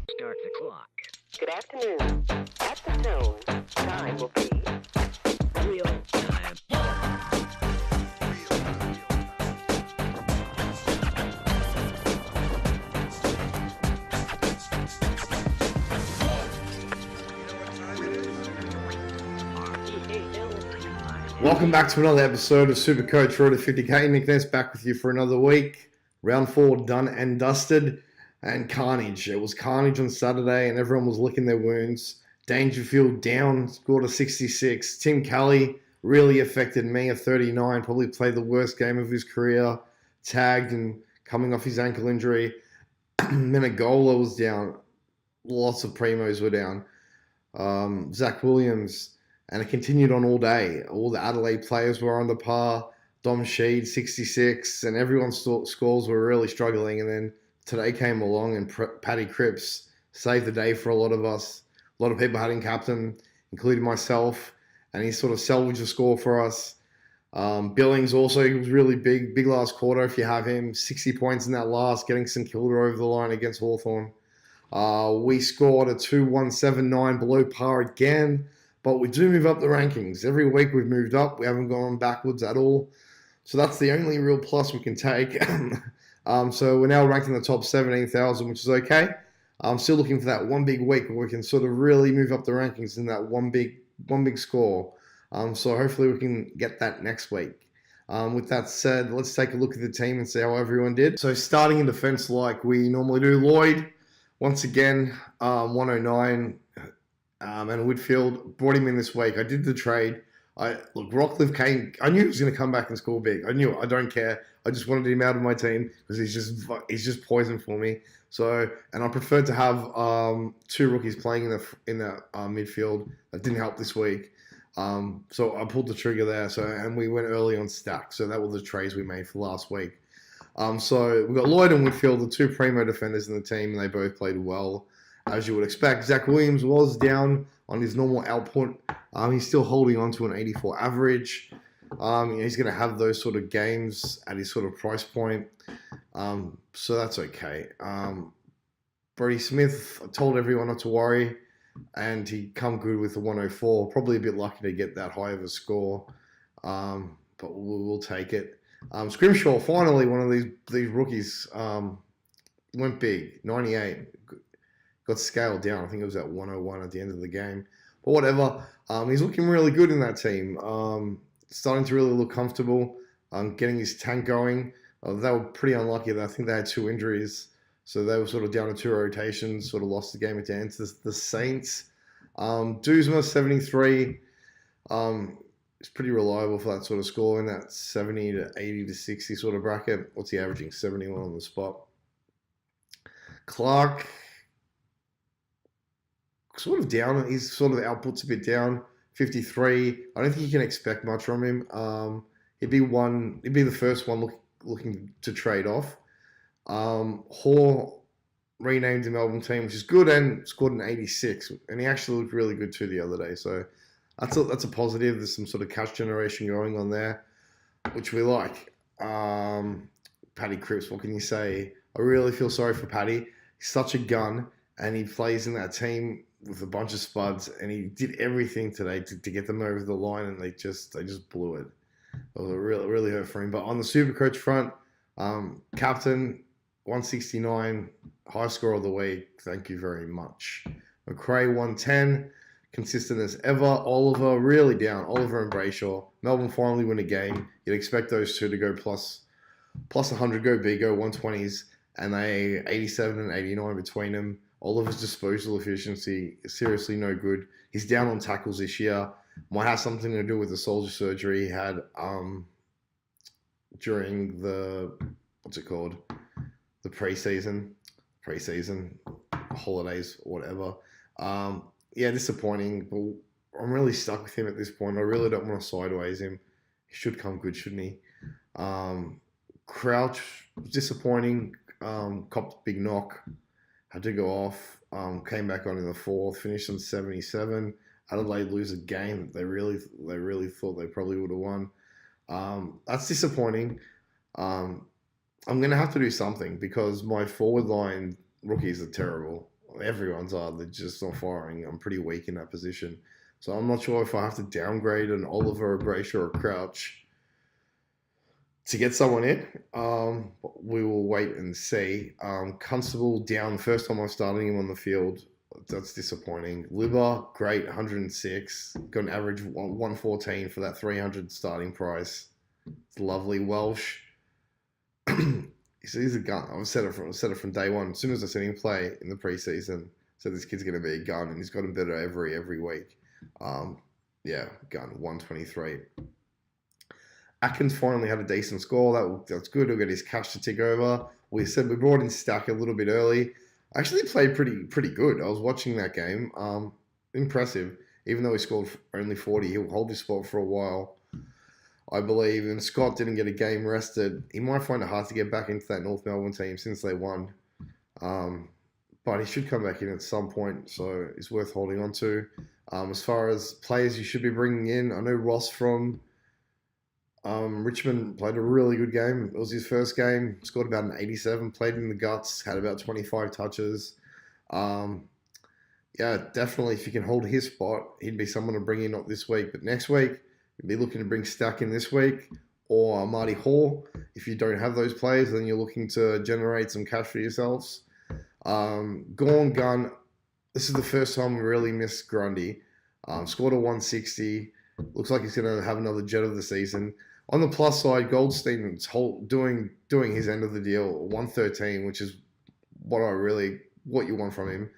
Start the clock. Good afternoon. At the tone, time will be Real time. Welcome back to another episode of Supercoach RD4 Nick Ness back with you for another week. Round 4 done and dusted. And carnage. It was carnage on Saturday and everyone was licking their wounds. Dangerfield down, scored a 66. Tim Kelly really affected me, a 39. Probably played the worst game of his career. Tagged and coming off his ankle injury. Menegola was down. Lots of primos were down. Zach Williams. And it continued on all day. All the Adelaide players were under par. Dom Sheed, 66. And everyone's scores were really struggling. And then today came along and Paddy Cripps saved the day for a lot of us. A lot of people had him captain, including myself. And he sort of salvaged the score for us. Billings also was really big last quarter if you have him. 60 points in that last, getting St Kilda over the line against Hawthorn. We scored a 2-1-7-9 below par again. But we do move up the rankings. Every week we've moved up. We haven't gone backwards at all. So that's the only real plus we can take. So we're now ranked in the top 17,000, which is okay. I'm still looking for that one big week where we can sort of really move up the rankings in that one big score. So hopefully we can get that next week. With that said, let's take a look at the team and see how everyone did. So starting in defense like we normally do, Lloyd, once again, 109. And Whitfield brought him in this week. I did the trade. Rockcliffe came. I knew he was going to come back and score big. I knew it. I don't care. I just wanted him out of my team because he's just poison for me. So, and I preferred to have two rookies playing in the midfield. That didn't help this week. So I pulled the trigger there. So, and we went early on stack. So that was the trades we made for last week. So we got Lloyd and Whitfield, the two primo defenders in the team, and they both played well. As you would expect, Zach Williams was down on his normal output. He's still holding on to an 84 average. He's going to have those sort of games at his sort of price point. So that's okay. Brody Smith, I told everyone not to worry, and he come good with the 104. Probably a bit lucky to get that high of a score, but we'll take it. Scrimshaw, finally, one of these rookies went big, 98. Got scaled down. I think it was at 101 at the end of the game. But whatever. He's looking really good in that team. Starting to really look comfortable. Getting his tank going. They were pretty unlucky. I think they had 2 injuries. So they were sort of down to 2 rotations. Sort of lost the game at the end to the Saints. Duzma, 73. It's pretty reliable for that sort of score in that 70 to 80 to 60 sort of bracket. What's he averaging? 71 on the spot. Clark, sort of down. His sort of output's a bit down. 53. I don't think you can expect much from him. He'd be the first one looking to trade off. Hall renamed the Melbourne team, which is good, and scored an 86. And he actually looked really good too the other day. So that's a positive. There's some sort of cash generation going on there, which we like. Paddy Cripps, what can you say? I really feel sorry for Paddy. He's such a gun, and he plays in that team with a bunch of spuds, and he did everything today to get them over the line, and they just blew it. It was really hurt for him. But on the Supercoach front, captain, 169, high score of the week. Thank you very much. McRae, 110, consistent as ever. Oliver, really down. Oliver and Brayshaw. Melbourne finally win a game. You'd expect those two to go plus 100, go big, go 120s, and they 87 and 89 between them. Oliver's disposal efficiency is seriously no good. He's down on tackles this year. Might have something to do with the shoulder surgery he had during the the preseason holidays or whatever. Yeah, disappointing. But I'm really stuck with him at this point. I really don't want to sideways him. He should come good, shouldn't he? Crouch, disappointing. Copped a big knock. Had to go off. Came back on in the 4th. Finished on 77. Adelaide lose a game they really thought they probably would have won. That's disappointing. I'm going to have to do something because my forward line rookies are terrible. everyone's are. They're just not firing. I'm pretty weak in that position. So I'm not sure if I have to downgrade an Oliver, a Brayshaw, or a Crouch to get someone in. But we will wait and see. Constable down. First time I'm starting him on the field. That's disappointing. Libba, great, 106. Got an average 114 for that 300 starting price. It's lovely. Welsh. He's a gun. I've said it from day one. As soon as I seen him play in the preseason, said this kid's going to be a gun, and he's gotten better every week. Gun 123. Atkins finally had a decent score. That's good. He'll get his cash to tick over. We brought in Stack a little bit early. Actually played pretty good. I was watching that game. Impressive. Even though he scored only 40, he'll hold his spot for a while, I believe. And Scott didn't get a game rested. He might find it hard to get back into that North Melbourne team since they won. But he should come back in at some point, so it's worth holding on to. As far as players you should be bringing in, I know Ross from Richmond played a really good game. It was his first game. Scored about an 87. Played in the guts. Had about 25 touches. Definitely if you can hold his spot, he'd be someone to bring in not this week, but next week. You'd be looking to bring Stack in this week or Marty Hall. If you don't have those players, then you're looking to generate some cash for yourselves. Gorn Gunn. This is the first time we really missed Grundy. Scored a 160. Looks like he's going to have another jet of the season. On the plus side, Goldstein's doing his end of the deal, 113, which is what you want from him.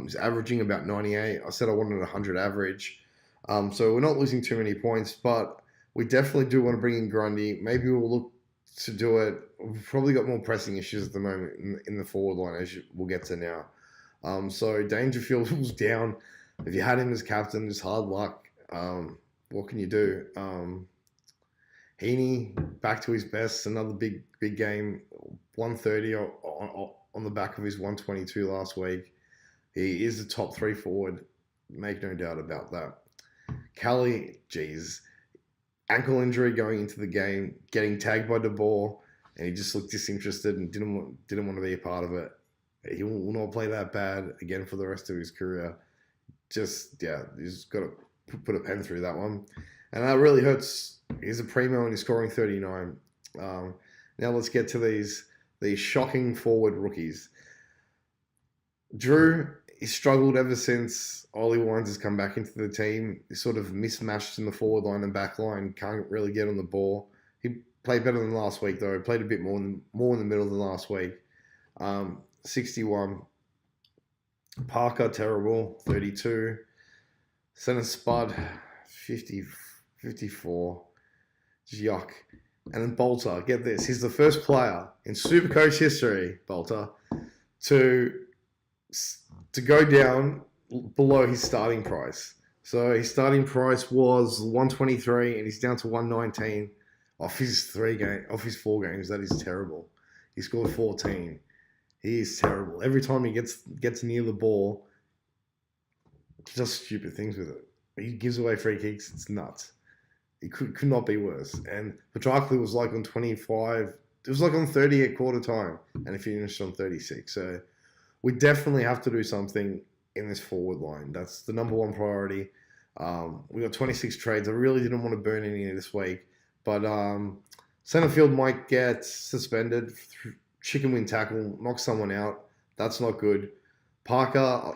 He's averaging about 98. I said I wanted 100 average. So we're not losing too many points, but we definitely do want to bring in Grundy. Maybe we'll look to do it. We've probably got more pressing issues at the moment in the forward line, as we'll get to now. So Dangerfield was down. If you had him as captain, it's hard luck. What can you do? Heaney, back to his best. Another big game. 130 on the back of his 122 last week. He is the top 3 forward. Make no doubt about that. Kelly, ankle injury going into the game, getting tagged by De Boer, and he just looked disinterested and didn't want to be a part of it. He will not play that bad again for the rest of his career. He's got to put a pen through that one. And that really hurts. He's a primo and he's scoring 39. Now let's get to these shocking forward rookies. Drew, he struggled ever since Ollie Wines has come back into the team. He's sort of mismatched in the forward line and back line. Can't really get on the ball. He played better than last week, though. He played a bit more in the middle than last week. 61. Parker, terrible, 32. Center Spud, 54. Yuck. And then Bolter, get this. He's the first player in Supercoach history, Bolter, to go down below his starting price. So his starting price was 123 and he's down to 119 off his 4 games. That is terrible. He scored 14. He is terrible. Every time he gets near the ball, he does stupid things with it. He gives away free kicks. It's nuts. It could not be worse. And Petrarca was like on 25. It was like on 30 at quarter time. And he finished on 36. So we definitely have to do something in this forward line. That's the number one priority. We got 26 trades. I really didn't want to burn any this week. But center field might get suspended. Chicken wing tackle, knock someone out. That's not good. Parker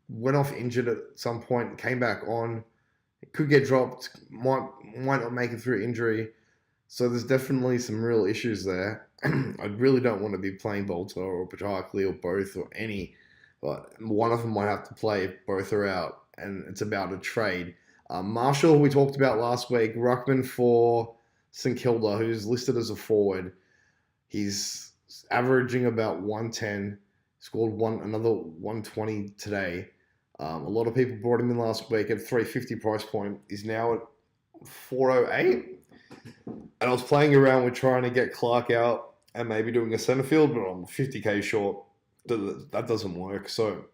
went off injured at some point, came back on. Could get dropped, might not make it through injury. So there's definitely some real issues there. I really don't want to be playing Bolter or Petrarca or both or any. But one of them might have to play if both are out. And it's about a trade. Marshall, we talked about last week. Ruckman for St Kilda, who's listed as a forward. He's averaging about 110. Scored another 120 today. A lot of people brought him in last week at 350 price point. He's now at 408. And I was playing around with trying to get Clark out and maybe doing a center field, but I'm 50k short. That doesn't work. So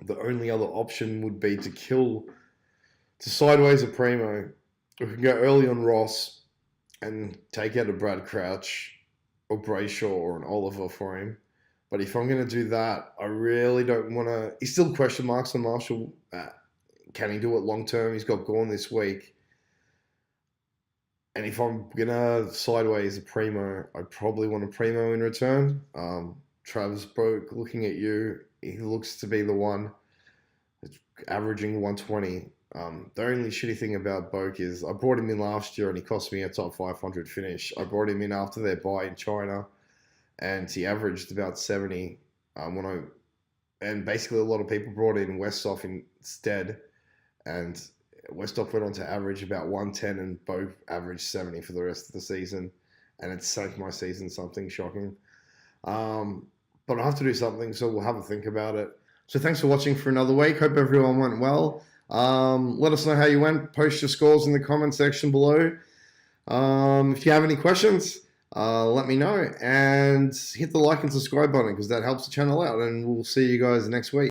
the only other option would be to sideways a primo. We can go early on Ross and take out a Brad Crouch or Brayshaw or an Oliver for him. But if I'm going to do that, I really don't want to. He's still question marks on Marshall. Can he do it long term? He's got Gorn this week. And if I'm going to sideways a primo, I probably want a primo in return. Travis Boak, looking at you, he looks to be the one that's averaging 120. The only shitty thing about Boak is I brought him in last year and he cost me a top 500 finish. I brought him in after their buy in China and he averaged about 70. And basically a lot of people brought in Westhoff instead, and Westhoff went on to average about 110 and Boak averaged 70 for the rest of the season, and it sank my season, something shocking. But I'll have to do something, so we'll have a think about it. So thanks for watching for another week. Hope everyone went well. Let us know how you went. Post your scores in the comment section below. If you have any questions, let me know. And hit the like and subscribe button because that helps the channel out. And we'll see you guys next week.